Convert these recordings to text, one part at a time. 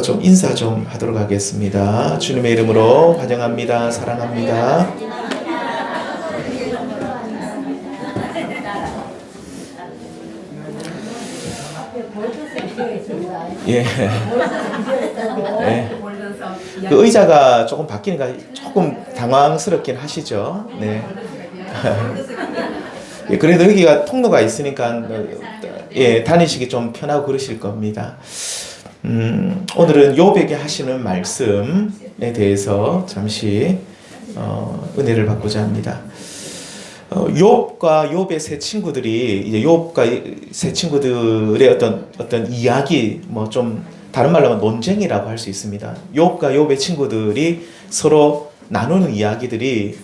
좀 인사 좀 하도록 하겠습니다. 주님의 이름으로 환영합니다. 사랑합니다. 예. 네. 그 의자가 조금 바뀌니까 조금 당황스럽긴 하시죠. 네. 예, 그래도 여기가 통로가 있으니까 예, 다니시기 좀 편하고 그러실 겁니다. 오늘은 욥에게 하시는 말씀에 대해서 잠시 은혜를 받고자 합니다. 욥과 욥의 세 친구들이 이제 욥과 세 친구들의 어떤 이야기, 뭐 좀 다른 말로 하면 논쟁이라고 할 수 있습니다. 욥과 욥의 친구들이 서로 나누는 이야기들이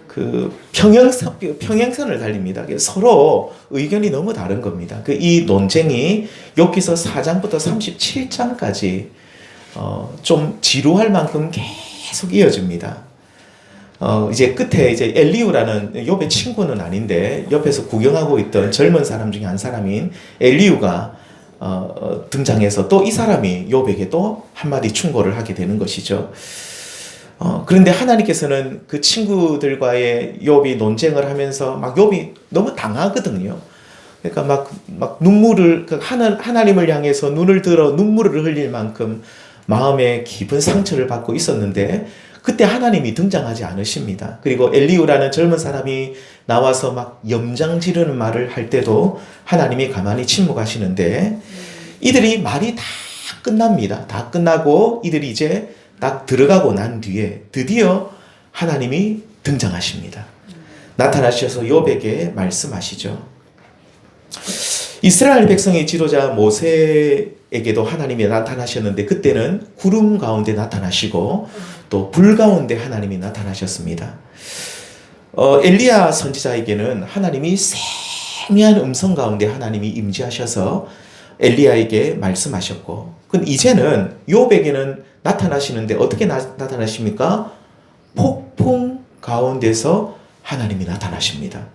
그 평행선을 달립니다. 서로 의견이 너무 다른 겁니다. 이 논쟁이 욥기서 4장부터 37장까지 좀 지루할 만큼 계속 이어집니다. 이제 끝에 이제 엘리우라는 욥의 친구는 아닌데 옆에서 구경하고 있던 젊은 사람 중에 한 사람인 엘리우가 등장해서 또 이 사람이 욥에게 또 한마디 충고를 하게 되는 것이죠. 그런데 하나님께서는 그 친구들과의 욥이 논쟁을 하면서 막 욥이 너무 당하거든요. 그러니까 막 눈물을, 하나님을 향해서 눈을 들어 눈물을 흘릴 만큼 마음에 깊은 상처를 받고 있었는데 그때 하나님이 등장하지 않으십니다. 그리고 엘리우라는 젊은 사람이 나와서 막 염장 지르는 말을 할 때도 하나님이 가만히 침묵하시는데 이들이 말이 다 끝납니다. 다 끝나고 이들이 이제 딱 들어가고 난 뒤에 드디어 하나님이 등장하십니다. 나타나셔서 욥에게 말씀하시죠. 이스라엘 백성의 지도자 모세에게도 하나님이 나타나셨는데 그때는 구름 가운데 나타나시고 또 불 가운데 하나님이 나타나셨습니다. 엘리야 선지자에게는 하나님이 세미한 음성 가운데 하나님이 임재하셔서 엘리야에게 말씀하셨고, 근데 이제는 욥에게는 나타나시는데 어떻게 나타나십니까? 폭풍 가운데서 하나님이 나타나십니다.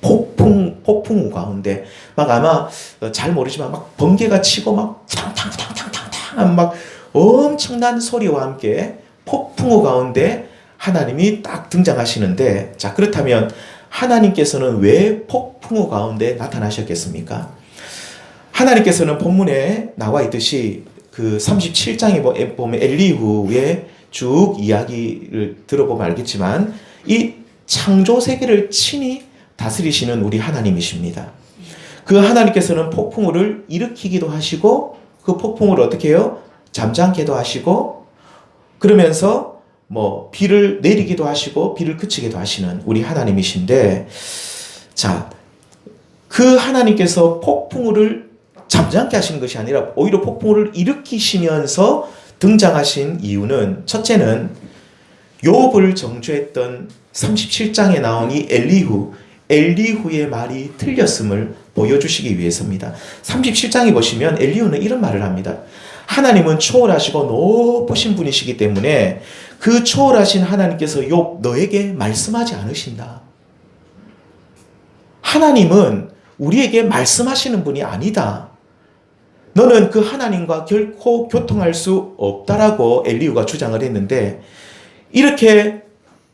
폭풍 가운데 막 아마 잘 모르지만 막 번개가 치고 막 탕탕탕탕탕탕 막 엄청난 소리와 함께 폭풍우 가운데 하나님이 딱 등장하시는데, 자, 그렇다면 하나님께서는 왜 폭풍우 가운데 나타나셨겠습니까? 하나님께서는 본문에 나와 있듯이 그 37장에 보면 엘리후의 쭉 이야기를 들어보면 알겠지만 이 창조 세계를 친히 다스리시는 우리 하나님이십니다. 그 하나님께서는 폭풍우를 일으키기도 하시고 그 폭풍우를 어떻게 해요? 잠잠게도 하시고 그러면서 뭐 비를 내리기도 하시고 비를 그치기도 하시는 우리 하나님이신데, 자, 그 하나님께서 폭풍우를 잠잠게 하시는 것이 아니라 오히려 폭풍우를 일으키시면서 등장하신 이유는, 첫째는 욥을 정죄했던 37장에 나온 이 엘리후의 말이 틀렸음을 보여주시기 위해서입니다. 37장에 보시면 엘리후는 이런 말을 합니다. 하나님은 초월하시고 높으신 분이시기 때문에 그 초월하신 하나님께서 욥 너에게 말씀하지 않으신다. 하나님은 우리에게 말씀하시는 분이 아니다. 너는 그 하나님과 결코 교통할 수 없다라고 엘리후가 주장을 했는데, 이렇게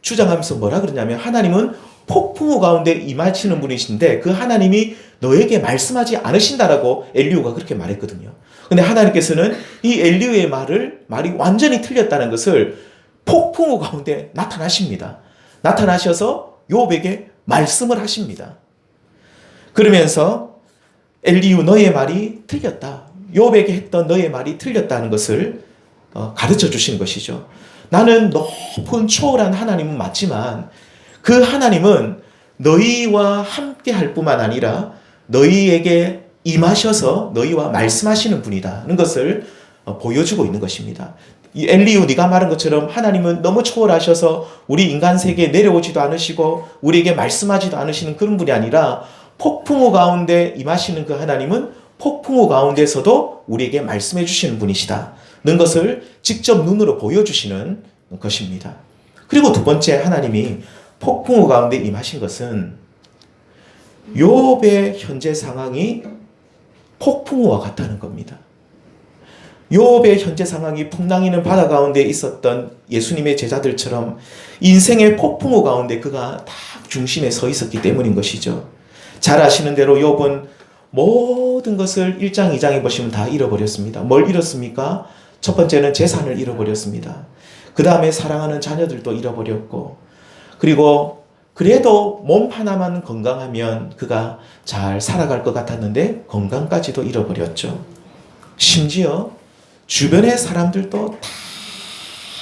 주장하면서 뭐라 그러냐면 하나님은 폭풍우 가운데 임하시는 분이신데 그 하나님이 너에게 말씀하지 않으신다라고 엘리후가 그렇게 말했거든요. 근데 하나님께서는 이 엘리후의 말이 완전히 틀렸다는 것을 폭풍우 가운데 나타나십니다. 나타나셔서 욥에게 말씀을 하십니다. 그러면서 엘리후 너의 말이 틀렸다. 욥에게 했던 너의 말이 틀렸다는 것을 가르쳐 주신 것이죠. 나는 높은 초월한 하나님은 맞지만 그 하나님은 너희와 함께 할 뿐만 아니라 너희에게 임하셔서 너희와 말씀하시는 분이다는 것을 보여주고 있는 것입니다. 이 엘리후 네가 말한 것처럼 하나님은 너무 초월하셔서 우리 인간 세계에 내려오지도 않으시고 우리에게 말씀하지도 않으시는 그런 분이 아니라 폭풍우 가운데 임하시는 그 하나님은 폭풍우 가운데서도 우리에게 말씀해 주시는 분이시다는 것을 직접 눈으로 보여주시는 것입니다. 그리고 두 번째, 하나님이 폭풍우 가운데 임하신 것은 욥의 현재 상황이 폭풍우와 같다는 겁니다. 욥의 현재 상황이 풍랑이는 바다 가운데 있었던 예수님의 제자들처럼 인생의 폭풍우 가운데 그가 딱 중심에 서 있었기 때문인 것이죠. 잘 아시는 대로 욥은 모든 것을 1장, 2장에 보시면 다 잃어버렸습니다. 뭘 잃었습니까? 첫 번째는 재산을 잃어버렸습니다. 그 다음에 사랑하는 자녀들도 잃어버렸고, 그리고 그래도 몸 하나만 건강하면 그가 잘 살아갈 것 같았는데 건강까지도 잃어버렸죠. 심지어 주변의 사람들도 다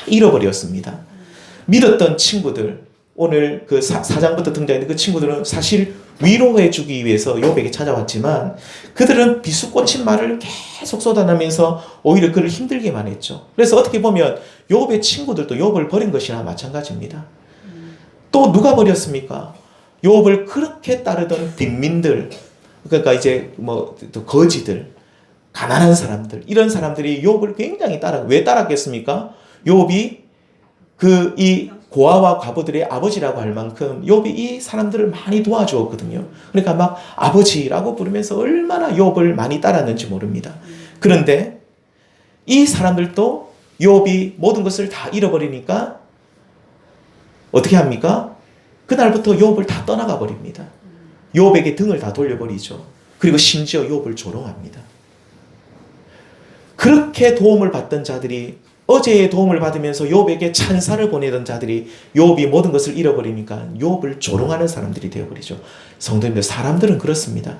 잃어버렸습니다. 믿었던 친구들, 오늘 그 사장부터 등장했는데 그 친구들은 사실 위로해 주기 위해서 욥에게 찾아왔지만 그들은 비수꽂힌 말을 계속 쏟아내면서 오히려 그를 힘들게만 했죠. 그래서 어떻게 보면 욥의 친구들도 욥을 버린 것이나 마찬가지입니다. 또 누가 버렸습니까? 욥을 그렇게 따르던 빅민들, 그러니까 이제 뭐 거지들, 가난한 사람들, 이런 사람들이 욥을 굉장히 왜 따랐겠습니까? 욥이 이 고아와 과부들의 아버지라고 할 만큼 욥이 이 사람들을 많이 도와주었거든요. 그러니까 막 아버지라고 부르면서 얼마나 욥을 많이 따랐는지 모릅니다. 그런데 이 사람들도 욥이 모든 것을 다 잃어버리니까 어떻게 합니까? 그날부터 욥을 다 떠나가 버립니다. 욥에게 등을 다 돌려버리죠. 그리고 심지어 욥을 조롱합니다. 그렇게 도움을 받던 자들이, 어제의 도움을 받으면서 욥에게 찬사를 보내던 자들이 욥이 모든 것을 잃어버리니까 욥을 조롱하는 사람들이 되어버리죠. 성도님들, 사람들은 그렇습니다.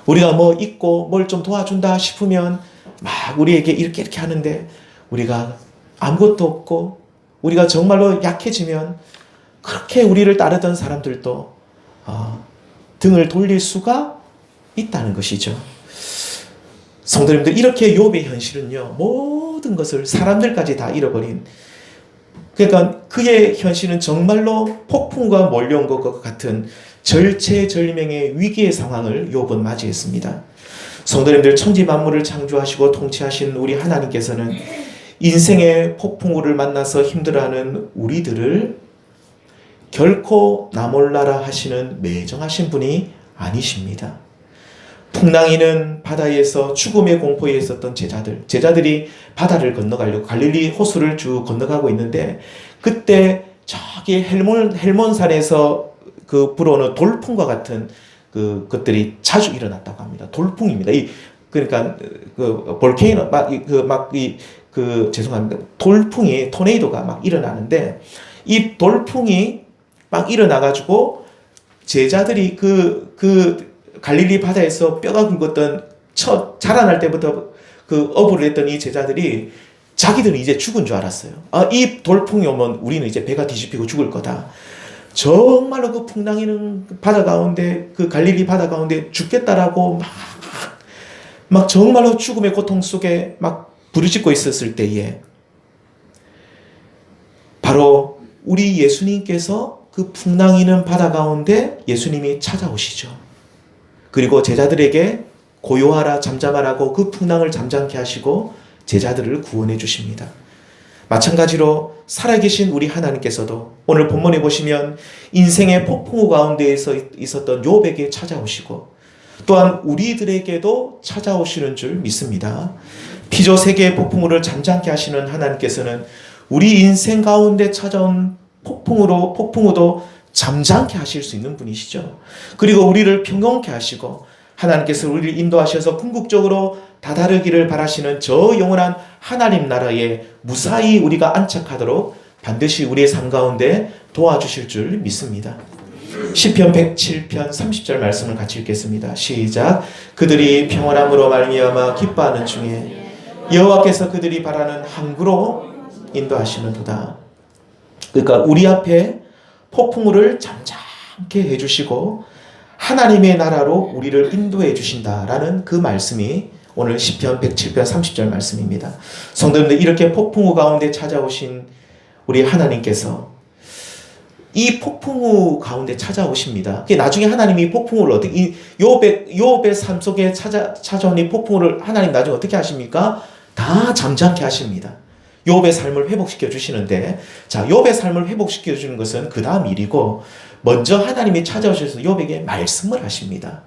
우리가 뭐 있고 뭘 좀 도와준다 싶으면 막 우리에게 이렇게 하는데, 우리가 아무것도 없고 우리가 정말로 약해지면 그렇게 우리를 따르던 사람들도 등을 돌릴 수가 있다는 것이죠. 성도님들, 이렇게 욥의 현실은요, 모든 것을, 사람들까지 다 잃어버린, 그러니까 그의 현실은 정말로 폭풍과 몰려온 것과 같은 절체절명의 위기의 상황을 욥은 맞이했습니다. 성도님들, 천지 만물을 창조하시고 통치하신 우리 하나님께서는 인생의 폭풍우를 만나서 힘들어하는 우리들을 결코 나 몰라라 하시는 매정하신 분이 아니십니다. 풍랑이는 바다에서 죽음의 공포에 있었던 제자들이 바다를 건너가려고 갈릴리 호수를 쭉 건너가고 있는데, 그때 저기 헬몬산에서 그 불어오는 돌풍과 같은 것들이 자주 일어났다고 합니다. 돌풍입니다. 그러니까 그 볼케이노 죄송합니다. 돌풍이, 토네이도가 막 일어나는데, 이 돌풍이 막 일어나가지고 제자들이 갈릴리 바다에서 뼈가 굵었던 자라날 때부터 어부를 했던 이 제자들이 자기들은 이제 죽은 줄 알았어요. 이 돌풍이 오면 우리는 이제 배가 뒤집히고 죽을 거다. 정말로 그 풍랑이는 바다 가운데, 그 갈릴리 바다 가운데 죽겠다라고 막 정말로 죽음의 고통 속에 막 부르짖고 있었을 때에 바로 우리 예수님께서 그 풍랑이는 바다 가운데 예수님이 찾아오시죠. 그리고 제자들에게 고요하라, 잠잠하라고 그 풍랑을 잠잠케 하시고 제자들을 구원해 주십니다. 마찬가지로 살아계신 우리 하나님께서도 오늘 본문에 보시면 인생의 폭풍우 가운데에서 있었던 욥에게 찾아오시고 또한 우리들에게도 찾아오시는 줄 믿습니다. 피조 세계의 폭풍우를 잠잠케 하시는 하나님께서는 우리 인생 가운데 찾아온 폭풍우도 잠잠케 하실 수 있는 분이시죠. 그리고 우리를 평온케 하시고 하나님께서 우리를 인도하셔서 궁극적으로 다다르기를 바라시는 저 영원한 하나님 나라에 무사히 우리가 안착하도록 반드시 우리의 삶 가운데 도와주실 줄 믿습니다. 시편 107편 30절 말씀을 같이 읽겠습니다. 시작. 그들이 평안함으로 말미암아 기뻐하는 중에 여호와께서 그들이 바라는 항구로 인도하시는도다. 그러니까 우리 앞에 폭풍우를 잠잠케 해주시고 하나님의 나라로 우리를 인도해 주신다라는 그 말씀이 오늘 시편 107편 30절 말씀입니다. 성도님들, 이렇게 폭풍우 가운데 찾아오신 우리 하나님께서 이 폭풍우 가운데 찾아오십니다. 나중에 하나님이 폭풍우를 어떻게, 욥의 삶 속에 찾아온 이 폭풍우를 하나님 나중에 어떻게 하십니까? 다 잠잠케 하십니다. 욥의 삶을 회복시켜 주시는데, 자, 욥의 삶을 회복시켜 주는 것은 그 다음 일이고, 먼저 하나님이 찾아오셔서 욥에게 말씀을 하십니다.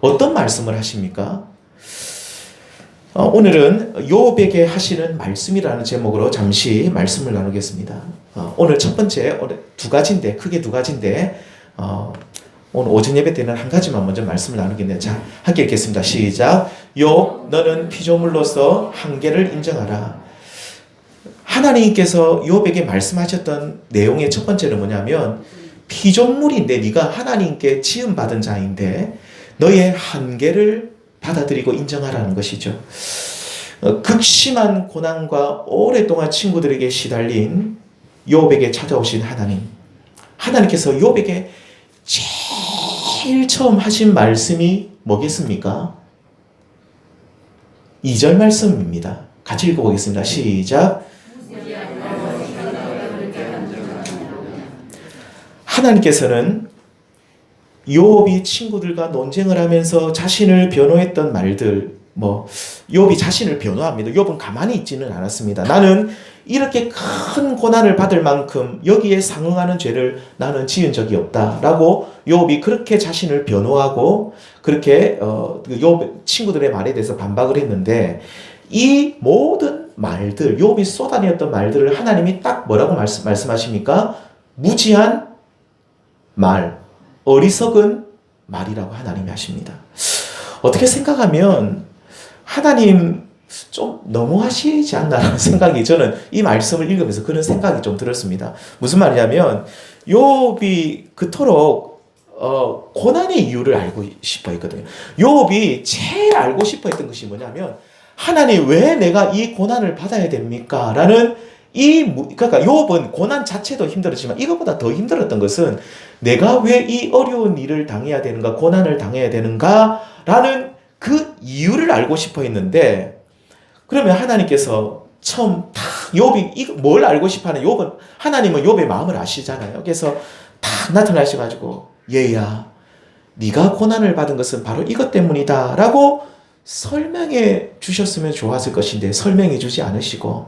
어떤 말씀을 하십니까? 오늘은 욥에게 하시는 말씀이라는 제목으로 잠시 말씀을 나누겠습니다. 오늘 첫 번째, 두 가지인데, 크게 두 가지인데, 오늘 오전 예배 때는 한 가지만 먼저 말씀을 나누겠네요. 자, 함께 읽겠습니다. 시작. 욥, 너는 피조물로서 한계를 인정하라. 하나님께서 욥에게 말씀하셨던 내용의 첫 번째는 뭐냐면, 피조물인데 네가 하나님께 지음받은 자인데 너의 한계를 받아들이고 인정하라는 것이죠. 극심한 고난과 오랫동안 친구들에게 시달린 욥에게 찾아오신 하나님. 하나님께서 욥에게 제일 처음 하신 말씀이 뭐겠습니까? 2절 말씀입니다. 같이 읽어보겠습니다. 시작. 하나님께서는 욥이 친구들과 논쟁을 하면서 자신을 변호했던 말들, 욥이 자신을 변호합니다. 욥은 가만히 있지는 않았습니다. 나는 이렇게 큰 고난을 받을 만큼 여기에 상응하는 죄를 나는 지은 적이 없다라고 욥이 그렇게 자신을 변호하고 그렇게 욥 친구들의 말에 대해서 반박을 했는데, 이 모든 말들, 욥이 쏟아내었던 말들을 하나님이 딱 뭐라고 말씀하십니까? 무지한 말, 어리석은 말이라고 하나님이 하십니다. 어떻게 생각하면 하나님 좀 너무하시지 않나라는 생각이, 저는 이 말씀을 읽으면서 그런 생각이 좀 들었습니다. 무슨 말이냐면 욥이 그토록 고난의 이유를 알고 싶어 했거든요. 욥이 제일 알고 싶어 했던 것이 뭐냐면, 하나님 왜 내가 이 고난을 받아야 됩니까? 라는 그러니까 욥은 고난 자체도 힘들었지만 이것보다 더 힘들었던 것은 내가 왜 이 어려운 일을 당해야 되는가, 고난을 당해야 되는가 라는 그 이유를 알고 싶어 했는데, 그러면 하나님께서 처음 욥이 뭘 알고 싶어 하는, 하나님은 욥의 마음을 아시잖아요. 그래서 딱 나타나셔가지고, 얘야, 네가 고난을 받은 것은 바로 이것 때문이다 라고 설명해 주셨으면 좋았을 것인데 설명해 주지 않으시고,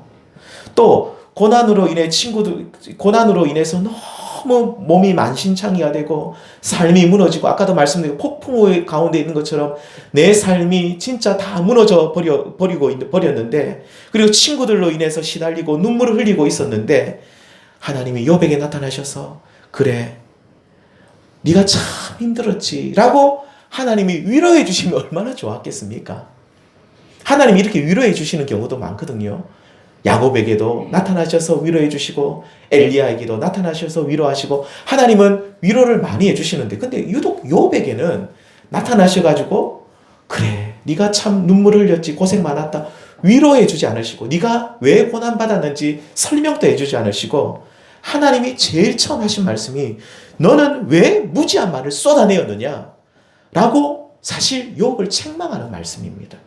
또 고난으로 인해서 너무 몸이 만신창이가 되고 삶이 무너지고, 아까도 말씀드린 폭풍 가운데 있는 것처럼 내 삶이 진짜 다 무너져 버렸는데, 그리고 친구들로 인해서 시달리고 눈물을 흘리고 있었는데, 하나님이 욥에게 나타나셔서 그래, 네가 참 힘들었지 라고 하나님이 위로해 주시면 얼마나 좋았겠습니까? 하나님이 이렇게 위로해 주시는 경우도 많거든요. 야곱에게도 나타나셔서 위로해 주시고, 엘리야에게도 나타나셔서 위로하시고, 하나님은 위로를 많이 해주시는데, 근데 유독 욥에게는 나타나셔가지고 그래, 네가 참 눈물을 흘렸지, 고생 많았다, 위로해 주지 않으시고, 네가 왜 고난받았는지 설명도 해주지 않으시고, 하나님이 제일 처음 하신 말씀이 너는 왜 무지한 말을 쏟아내었느냐 라고 사실 욥을 책망하는 말씀입니다.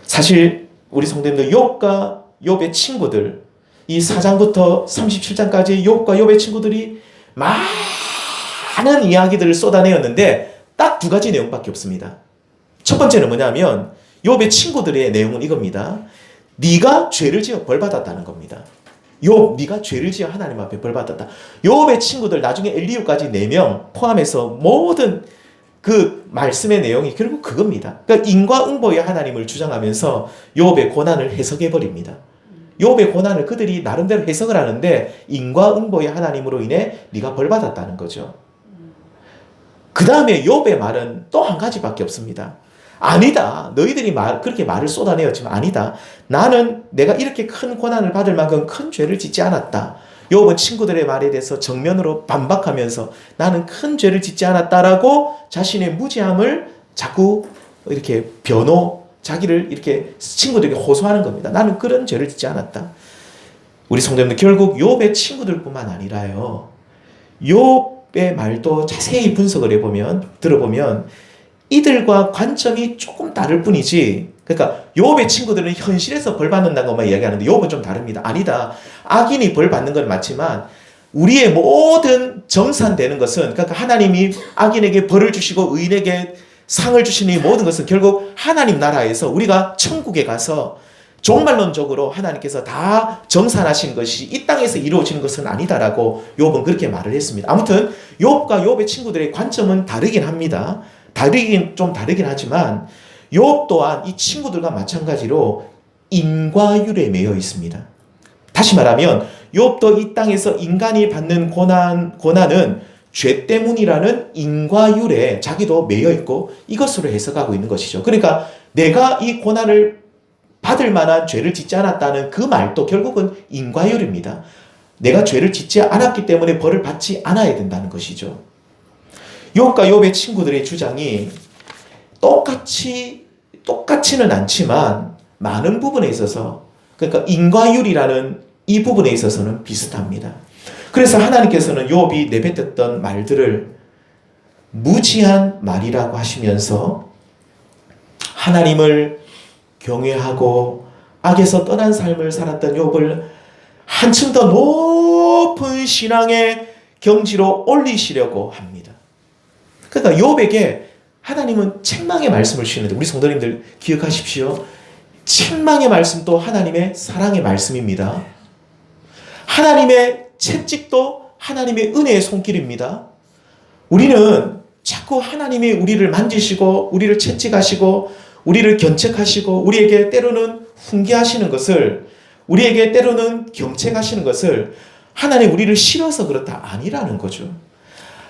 사실 우리 성도님들, 욥과 욥의 친구들, 이 4장부터 37장까지 욥과 욥의 친구들이 많은 이야기들을 쏟아내었는데 딱 두 가지 내용밖에 없습니다. 첫 번째는 뭐냐면, 욥의 친구들의 내용은 이겁니다. 네가 죄를 지어 벌받았다는 겁니다. 욥, 네가 죄를 지어 하나님 앞에 벌받았다. 욥의 친구들, 나중에 엘리후까지 4명 포함해서 모든 그 말씀의 내용이 결국 그겁니다. 그러니까 인과응보의 하나님을 주장하면서 욥의 고난을 해석해 버립니다. 욥의 고난을 그들이 나름대로 해석을 하는데, 인과응보의 하나님으로 인해 네가 벌받았다는 거죠. 그 다음에 욥의 말은 또 한 가지밖에 없습니다. 아니다, 너희들이 그렇게 말을 쏟아내었지만 아니다, 나는 내가 이렇게 큰 고난을 받을 만큼 큰 죄를 짓지 않았다. 욥은 친구들의 말에 대해서 정면으로 반박하면서 나는 큰 죄를 짓지 않았다라고 자신의 무지함을 자꾸 이렇게 자기를 이렇게 친구들에게 호소하는 겁니다. 나는 그런 죄를 짓지 않았다. 우리 성도님들, 결국 욥의 친구들뿐만 아니라요, 욥의 말도 자세히 분석을 들어보면 이들과 관점이 조금 다를 뿐이지, 그러니까 욥의 친구들은 현실에서 벌 받는다는 것만 이야기하는데 욥은 좀 다릅니다. 아니다, 악인이 벌 받는 건 맞지만 우리의 모든 정산되는 것은, 그러니까 하나님이 악인에게 벌을 주시고 의인에게 상을 주시는 이 모든 것은 결국 하나님 나라에서 우리가 천국에 가서 종말론적으로 하나님께서 다 정산하신 것이 이 땅에서 이루어지는 것은 아니다라고 욥은 그렇게 말을 했습니다. 아무튼 욥과 욥의 친구들의 관점은 다르긴 합니다. 다르긴 하지만 욥 또한 이 친구들과 마찬가지로 인과율에 매여 있습니다. 다시 말하면 욥도 이 땅에서 인간이 받는 고난은 죄 때문이라는 인과율에 자기도 매여 있고 이것으로 해석하고 있는 것이죠. 그러니까 내가 이 고난을 받을 만한 죄를 짓지 않았다는 그 말도 결국은 인과율입니다. 내가 죄를 짓지 않았기 때문에 벌을 받지 않아야 된다는 것이죠. 욥과 욥의 친구들의 주장이 똑같지는 않지만 많은 부분에 있어서, 그러니까 인과율이라는 이 부분에 있어서는 비슷합니다. 그래서 하나님께서는 욥이 내뱉었던 말들을 무지한 말이라고 하시면서 하나님을 경외하고 악에서 떠난 삶을 살았던 욥을 한층 더 높은 신앙의 경지로 올리시려고 합니다. 그러니까 욥에게 하나님은 책망의 말씀을 주시는데, 우리 성도님들 기억하십시오. 책망의 말씀도 하나님의 사랑의 말씀입니다. 하나님의 채찍도 하나님의 은혜의 손길입니다. 우리는 자꾸 하나님이 우리를 만지시고 우리를 채찍하시고 우리를 견책하시고 우리에게 때로는 훈계하시는 것을, 우리에게 때로는 경책하시는 것을 하나님 우리를 싫어서 그렇다 아니라는 거죠.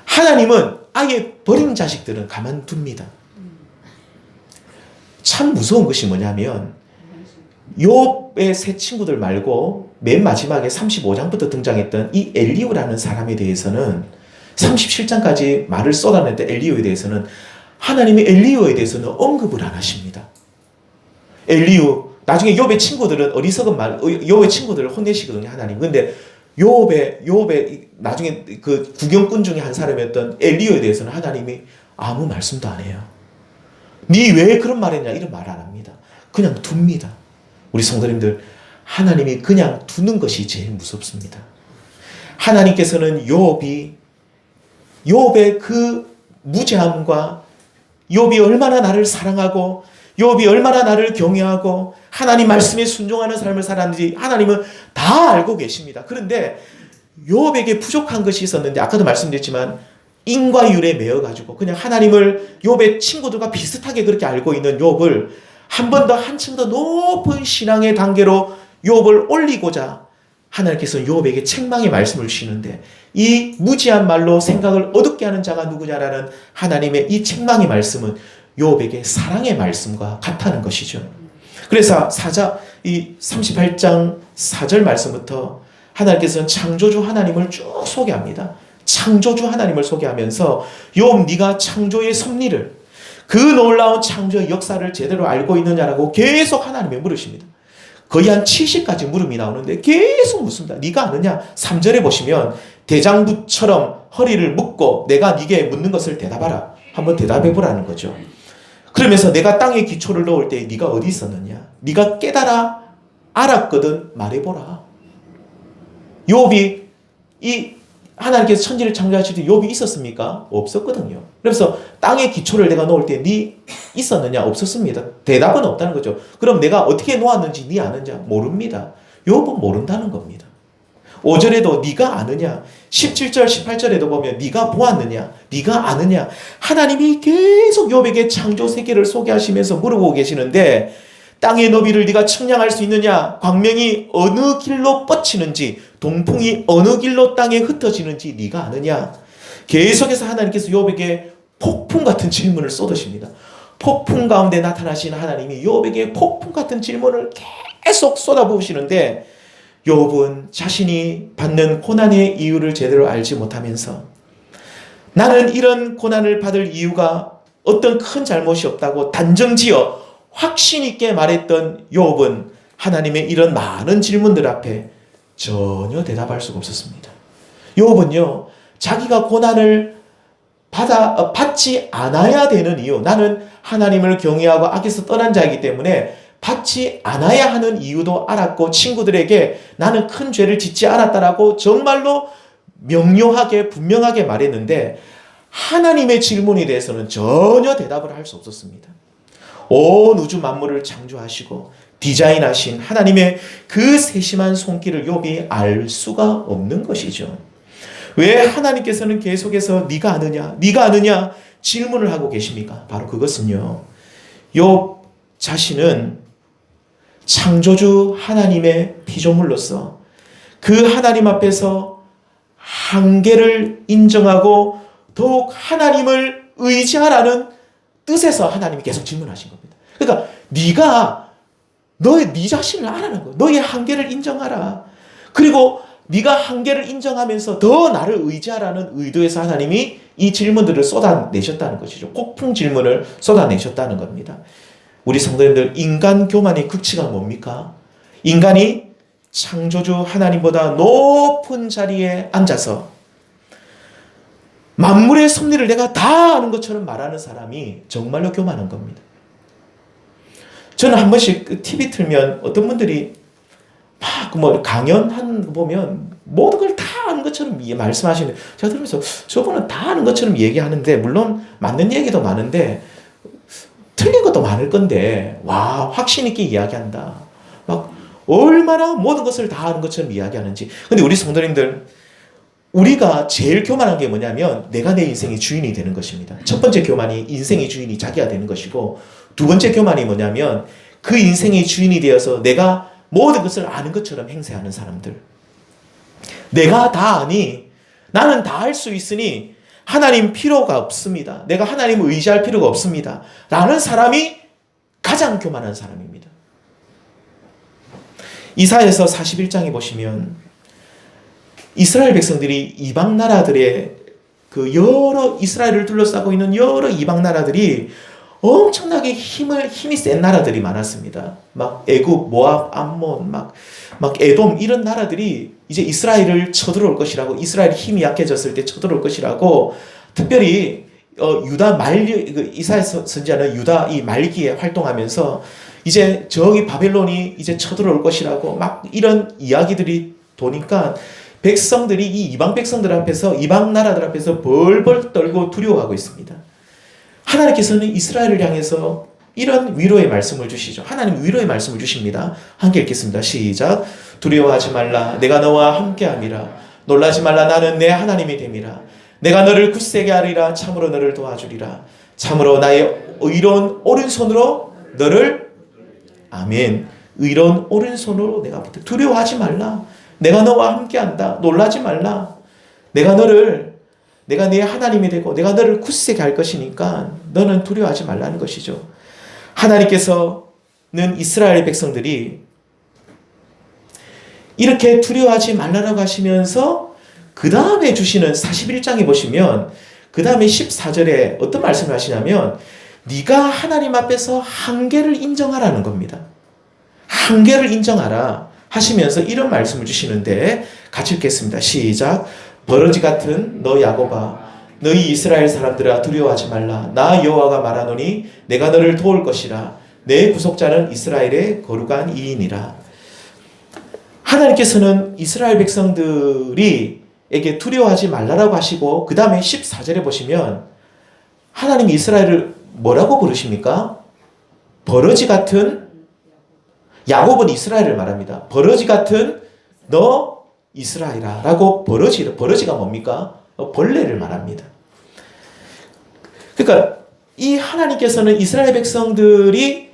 하나님은 아예 버린 자식들은 가만둡니다. 참 무서운 것이 뭐냐면 욥의 세 친구들 말고 맨 마지막에 35장부터 등장했던 이 엘리후라는 사람에 대해서는 37장까지 말을 쏟아냈던 엘리후에 대해서는 하나님이 엘리후에 대해서는 언급을 안 하십니다. 엘리후, 나중에 욥의 친구들은 어리석은 말, 욥의 친구들을 혼내시거든요, 하나님. 근데 욥의 나중에 그 구경꾼 중에 한 사람이었던 엘리후에 대해서는 하나님이 아무 말씀도 안 해요. 네 왜 그런 말 했냐 이런 말 안 합니다. 그냥 둡니다. 우리 성도님들, 하나님이 그냥 두는 것이 제일 무섭습니다. 하나님께서는 욥의 그 무죄함과 욥이 얼마나 나를 사랑하고 욥이 얼마나 나를 경외하고 하나님 말씀에 순종하는 삶을 살았는지 하나님은 다 알고 계십니다. 그런데 욥에게 부족한 것이 있었는데, 아까도 말씀드렸지만 인과율에 매여가지고 그냥 하나님을 욥의 친구들과 비슷하게 그렇게 알고 있는 욥을 한 번 더 한층 더 높은 신앙의 단계로 욥을 올리고자 하나님께서 욥에게 책망의 말씀을 주시는데, 이 무지한 말로 생각을 어둡게 하는 자가 누구냐라는 하나님의 이 책망의 말씀은 욥에게 사랑의 말씀과 같다는 것이죠. 그래서 이 38장 4절 말씀부터 하나님께서는 창조주 하나님을 쭉 소개합니다. 창조주 하나님을 소개하면서 욥, 네가 창조의 섭리를, 그 놀라운 창조의 역사를 제대로 알고 있느냐라고 계속 하나님이 물으십니다. 거의 한 70가지 물음이 나오는데 계속 묻습니다. 네가 아느냐? 3절에 보시면 대장부처럼 허리를 묶고 내가 네게 묻는 것을 대답하라. 한번 대답해보라는 거죠. 그러면서 내가 땅에 기초를 넣을 때 네가 어디 있었느냐? 네가 깨달아 알았거든 말해보라. 욥이 하나님께서 천지를 창조하실 때 욥이 있었습니까? 없었거든요. 그래서 땅에 기초를 내가 놓을 때 네 있었느냐? 없었습니다. 대답은 없다는 거죠. 그럼 내가 어떻게 놓았는지 네 아느냐? 모릅니다. 욥은 모른다는 겁니다. 5절에도 네가 아느냐? 17절, 18절에도 보면 네가 보았느냐? 네가 아느냐? 하나님이 계속 욥에게 창조 세계를 소개하시면서 물어보고 계시는데, 땅의 너비를 네가 측량할 수 있느냐? 광명이 어느 길로 뻗치는지, 동풍이 어느 길로 땅에 흩어지는지 네가 아느냐? 계속해서 하나님께서 욥에게 폭풍 같은 질문을 쏟으십니다. 폭풍 가운데 나타나신 하나님이 욥에게 폭풍 같은 질문을 계속 쏟아부으시는데, 욥은 자신이 받는 고난의 이유를 제대로 알지 못하면서 나는 이런 고난을 받을 이유가 어떤 큰 잘못이 없다고 단정지어 확신 있게 말했던 욥은 하나님의 이런 많은 질문들 앞에 전혀 대답할 수가 없었습니다. 욥은요, 자기가 고난을 받지 않아야 되는 이유, 나는 하나님을 경외하고 악에서 떠난 자이기 때문에 받지 않아야 하는 이유도 알았고, 친구들에게 나는 큰 죄를 짓지 않았다라고 정말로 명료하게 분명하게 말했는데, 하나님의 질문에 대해서는 전혀 대답을 할 수 없었습니다. 온 우주 만물을 창조하시고 디자인하신 하나님의 그 세심한 손길을 욥이 알 수가 없는 것이죠. 왜 하나님께서는 계속해서 네가 아느냐, 네가 아느냐 질문을 하고 계십니까? 바로 그것은요, 욥 자신은 창조주 하나님의 피조물로서 그 하나님 앞에서 한계를 인정하고 더욱 하나님을 의지하라는 뜻에서 하나님이 계속 질문하신 겁니다. 그러니까 네가 네 자신을 알아는 거야. 너의 한계를 인정하라. 그리고 네가 한계를 인정하면서 더 나를 의지하라는 의도에서 하나님이 이 질문들을 쏟아내셨다는 것이죠. 폭풍 질문을 쏟아내셨다는 겁니다. 우리 성도님들, 인간 교만의 극치가 뭡니까? 인간이 창조주 하나님보다 높은 자리에 앉아서 만물의 섭리를 내가 다 아는 것처럼 말하는 사람이 정말로 교만한 겁니다. 저는 한 번씩 TV 틀면 어떤 분들이 막 강연한 거 보면 모든 걸 다 아는 것처럼 말씀하시는데, 제가 들으면서 저분은 다 아는 것처럼 얘기하는데, 물론 맞는 얘기도 많은데 틀린 것도 많을 건데, 와, 확신 있게 이야기한다. 막 얼마나 모든 것을 다 아는 것처럼 이야기하는지. 근데 우리 성도님들, 우리가 제일 교만한 게 뭐냐면 내가 내 인생의 주인이 되는 것입니다. 첫 번째 교만이 인생의 주인이 자기가 되는 것이고, 두 번째 교만이 뭐냐면 그 인생의 주인이 되어서 내가 모든 것을 아는 것처럼 행세하는 사람들. 내가 다 아니, 나는 다 할 수 있으니 하나님 필요가 없습니다. 내가 하나님을 의지할 필요가 없습니다. 라는 사람이 가장 교만한 사람입니다. 이사야서 41장에 보시면 이스라엘 백성들이 이방 나라들의 그 여러 이스라엘을 둘러싸고 있는 여러 이방 나라들이 엄청나게 힘이 센 나라들이 많았습니다. 막 애굽, 모압, 암몬, 막 에돔 이런 나라들이 이제 이스라엘을 쳐들어올 것이라고, 이스라엘 힘이 약해졌을 때 쳐들어올 것이라고, 특별히 유다 이사야 선지자는 유다 이 말기에 활동하면서 이제 저기 바벨론이 이제 쳐들어올 것이라고 막 이런 이야기들이 도니까 백성들이 이 이방 백성들 앞에서, 이방 나라들 앞에서 벌벌 떨고 두려워하고 있습니다. 하나님께서는 이스라엘을 향해서 이런 위로의 말씀을 주시죠. 하나님 위로의 말씀을 주십니다. 함께 읽겠습니다. 시작. 두려워하지 말라. 내가 너와 함께함이라. 놀라지 말라. 나는 내 하나님이 됨이라. 내가 너를 굳세게 하리라. 참으로 너를 도와주리라. 참으로 나의 의로운 오른손으로 너를, 아멘, 의로운 오른손으로 내가 붙어. 두려워하지 말라. 내가 너와 함께한다. 놀라지 말라. 내가 네 하나님이 되고 내가 너를 굳세게 할 것이니까 너는 두려워하지 말라는 것이죠. 하나님께서는 이스라엘 백성들이 이렇게 두려워하지 말라라고 하시면서 그 다음에 주시는 41장에 보시면 그 다음에 14절에 어떤 말씀을 하시냐면 네가 하나님 앞에서 한계를 인정하라는 겁니다. 한계를 인정하라 하시면서 이런 말씀을 주시는데 같이 읽겠습니다. 시작. 버러지 같은 너 야곱아, 너희 이스라엘 사람들아 두려워하지 말라. 나 여호와가 말하노니 내가 너를 도울 것이라. 내 구속자는 이스라엘의 거룩한 이인이라. 하나님께서는 이스라엘 백성들이 에게 두려워하지 말라라고 하시고 그 다음에 14절에 보시면 하나님이 이스라엘을 뭐라고 부르십니까? 버러지 같은, 야곱은 이스라엘을 말합니다. 버러지 같은 너 이스라엘아 라고, 버러지가 뭡니까? 벌레를 말합니다. 그러니까 이 하나님께서는 이스라엘 백성들이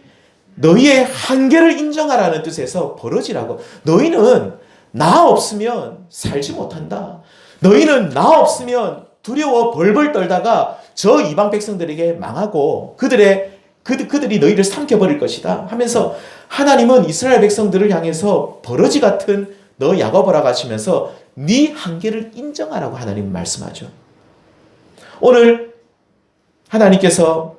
너희의 한계를 인정하라는 뜻에서 버러지라고, 너희는 나 없으면 살지 못한다. 너희는 나 없으면 두려워 벌벌 떨다가 저 이방 백성들에게 망하고 그들이 너희를 삼켜버릴 것이다 하면서 하나님은 이스라엘 백성들을 향해서 버러지 같은 너 야곱이라고 하시면서 네 한계를 인정하라고 하나님은 말씀하죠. 오늘 하나님께서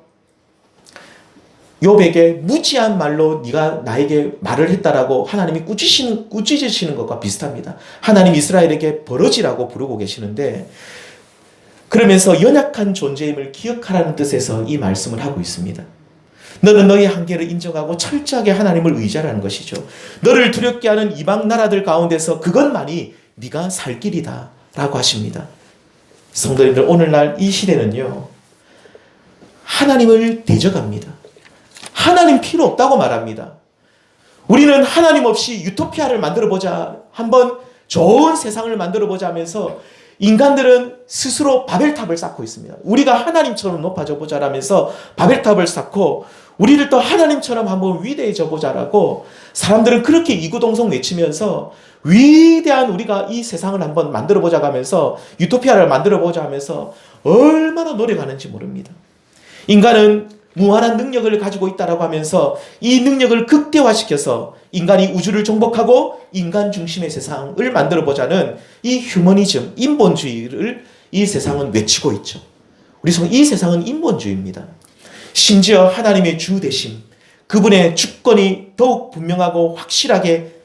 욥에게 무지한 말로 네가 나에게 말을 했다라고 하나님이 꾸짖으시는 것과 비슷합니다. 하나님 이스라엘에게 버러지라고 부르고 계시는데, 그러면서 연약한 존재임을 기억하라는 뜻에서 이 말씀을 하고 있습니다. 너는 너의 한계를 인정하고 철저하게 하나님을 의지하라는 것이죠. 너를 두렵게 하는 이방 나라들 가운데서 그것만이 네가 살 길이다 라고 하십니다. 성도님들, 오늘날 이 시대는요, 하나님을 대적합니다. 하나님 필요 없다고 말합니다. 우리는 하나님 없이 유토피아를 만들어보자, 한번 좋은 세상을 만들어보자 하면서 인간들은 스스로 바벨탑을 쌓고 있습니다. 우리가 하나님처럼 높아져 보자라면서 바벨탑을 쌓고 우리를 또 하나님처럼 한번 위대해져 보자라고 사람들은 그렇게 이구동성 외치면서 위대한 우리가 이 세상을 한번 만들어 보자 하면서 유토피아를 만들어 보자 하면서 얼마나 노력하는지 모릅니다. 인간은 무한한 능력을 가지고 있다라고 하면서 이 능력을 극대화시켜서 인간이 우주를 정복하고 인간 중심의 세상을 만들어 보자는 이 휴머니즘, 인본주의를 이 세상은 외치고 있죠. 이 세상은 인본주의입니다. 심지어 하나님의 주 되심, 그분의 주권이 더욱 분명하고 확실하게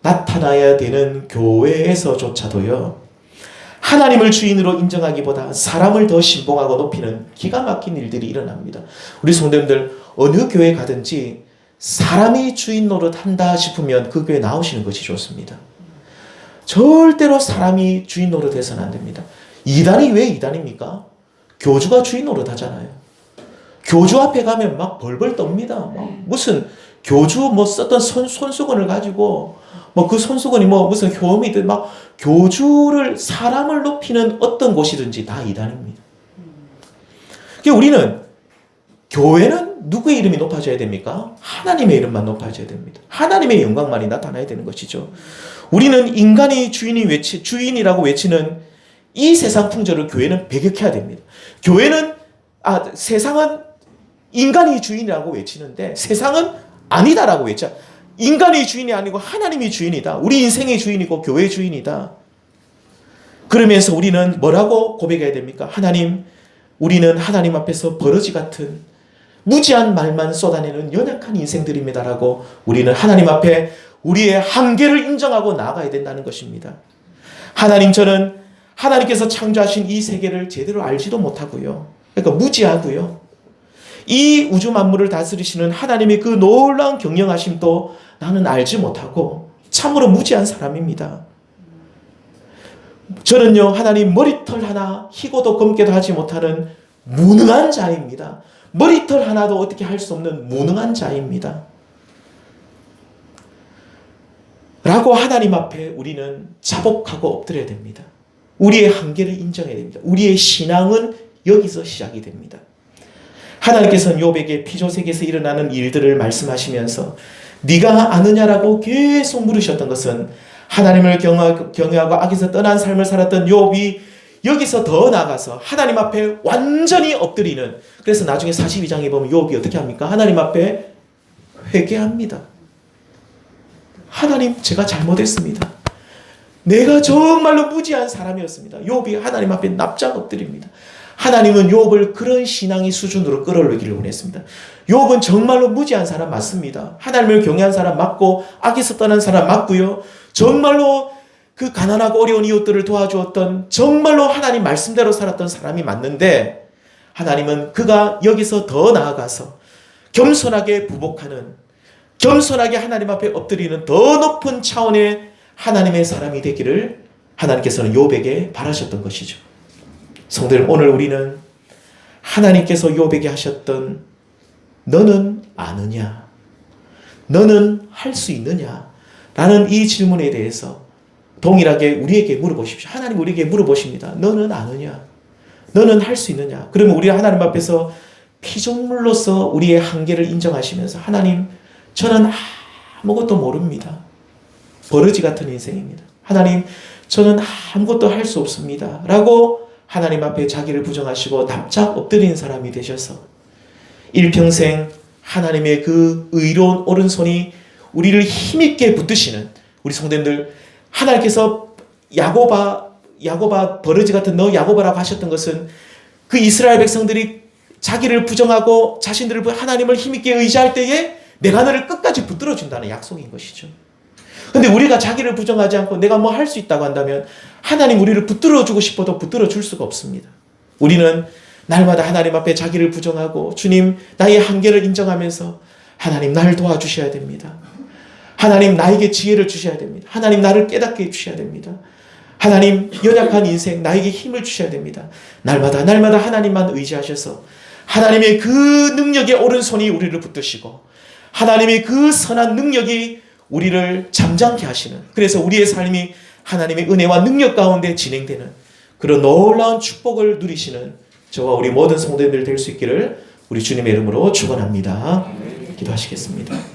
나타나야 되는 교회에서조차도요, 하나님을 주인으로 인정하기보다 사람을 더 신봉하고 높이는 기가 막힌 일들이 일어납니다. 우리 성도님들 어느 교회 가든지 사람이 주인 노릇한다 싶으면 그 교회 나오시는 것이 좋습니다. 절대로 사람이 주인 노릇해서는 안 됩니다. 이단이 왜 이단입니까? 교주가 주인 노릇하잖아요. 교주 앞에 가면 막 벌벌 떱니다. 막 무슨 교주 뭐 썼던 손수건을 가지고 뭐 그 손수건이 뭐 무슨 효험이든 막 교주를 사람을 높이는 어떤 곳이든지 다 이단입니다. 그러니까 우리는 교회는 누구의 이름이 높아져야 됩니까? 하나님의 이름만 높아져야 됩니다. 하나님의 영광만이 나타나야 되는 것이죠. 우리는 인간이 주인이라고 외치는 이 세상 풍조를 교회는 배격해야 됩니다. 세상은 인간이 주인이라고 외치는데 세상은 아니다라고 외쳐. 인간이 주인이 아니고 하나님이 주인이다. 우리 인생의 주인이고 교회의 주인이다. 그러면서 우리는 뭐라고 고백해야 됩니까? 하나님, 우리는 하나님 앞에서 버러지 같은 무지한 말만 쏟아내는 연약한 인생들입니다라고 우리는 하나님 앞에 우리의 한계를 인정하고 나아가야 된다는 것입니다. 하나님, 저는 하나님께서 창조하신 이 세계를 제대로 알지도 못하고요. 그러니까 무지하고요. 이 우주 만물을 다스리시는 하나님의 그 놀라운 경영하심도 나는 알지 못하고 참으로 무지한 사람입니다. 저는요, 하나님 머리털 하나 희고도 검게도 하지 못하는 무능한 자입니다. 머리털 하나도 어떻게 할 수 없는 무능한 자입니다. 라고 하나님 앞에 우리는 자복하고 엎드려야 됩니다. 우리의 한계를 인정해야 됩니다. 우리의 신앙은 여기서 시작이 됩니다. 하나님께서는 욥에게 피조세계에서 일어나는 일들을 말씀하시면서 네가 아느냐라고 계속 물으셨던 것은 하나님을 경외하고 악에서 떠난 삶을 살았던 욥이 여기서 더 나아가서 하나님 앞에 완전히 엎드리는, 그래서 나중에 42장에 보면 욥이 어떻게 합니까? 하나님 앞에 회개합니다. 하나님, 제가 잘못했습니다. 내가 정말로 무지한 사람이었습니다. 욥이 하나님 앞에 납작 엎드립니다. 하나님은 욥을 그런 신앙의 수준으로 끌어올리기를 원했습니다. 욥은 정말로 무지한 사람 맞습니다. 하나님을 경외한 사람 맞고 악에서 떠난 사람 맞고요. 정말로 그 가난하고 어려운 이웃들을 도와주었던, 정말로 하나님 말씀대로 살았던 사람이 맞는데, 하나님은 그가 여기서 더 나아가서 겸손하게 부복하는, 겸손하게 하나님 앞에 엎드리는 더 높은 차원의 하나님의 사람이 되기를 하나님께서는 욥에게 바라셨던 것이죠. 성도들, 오늘 우리는 하나님께서 욥에게 하셨던 너는 아느냐? 너는 할 수 있느냐? 라는 이 질문에 대해서 동일하게 우리에게 물어보십시오. 하나님 우리에게 물어보십니다. 너는 아느냐? 너는 할 수 있느냐? 그러면 우리가 하나님 앞에서 피조물로서 우리의 한계를 인정하시면서 하나님, 저는 아무것도 모릅니다. 버러지 같은 인생입니다. 하나님, 저는 아무것도 할 수 없습니다. 라고 하나님 앞에 자기를 부정하시고 납작 엎드리는 사람이 되셔서 일평생 하나님의 그 의로운 오른손이 우리를 힘있게 붙드시는 우리 성도님들, 하나님께서 야고바 버러지 같은 너 야고바라고 하셨던 것은 그 이스라엘 백성들이 자기를 부정하고 자신들을 하나님을 힘있게 의지할 때에 내가 너를 끝까지 붙들어 준다는 약속인 것이죠. 근데 우리가 자기를 부정하지 않고 내가 뭐 할 수 있다고 한다면 하나님 우리를 붙들어 주고 싶어도 붙들어 줄 수가 없습니다. 우리는 날마다 하나님 앞에 자기를 부정하고 주님 나의 한계를 인정하면서 하나님 나를 도와주셔야 됩니다. 하나님 나에게 지혜를 주셔야 됩니다. 하나님 나를 깨닫게 해주셔야 됩니다. 하나님 연약한 인생 나에게 힘을 주셔야 됩니다. 날마다 하나님만 의지하셔서 하나님의 그 능력의 오른손이 우리를 붙드시고 하나님의 그 선한 능력이 우리를 잠잠케 하시는, 그래서 우리의 삶이 하나님의 은혜와 능력 가운데 진행되는 그런 놀라운 축복을 누리시는 저와 우리 모든 성도님들 될 수 있기를 우리 주님의 이름으로 축원합니다. 기도하시겠습니다.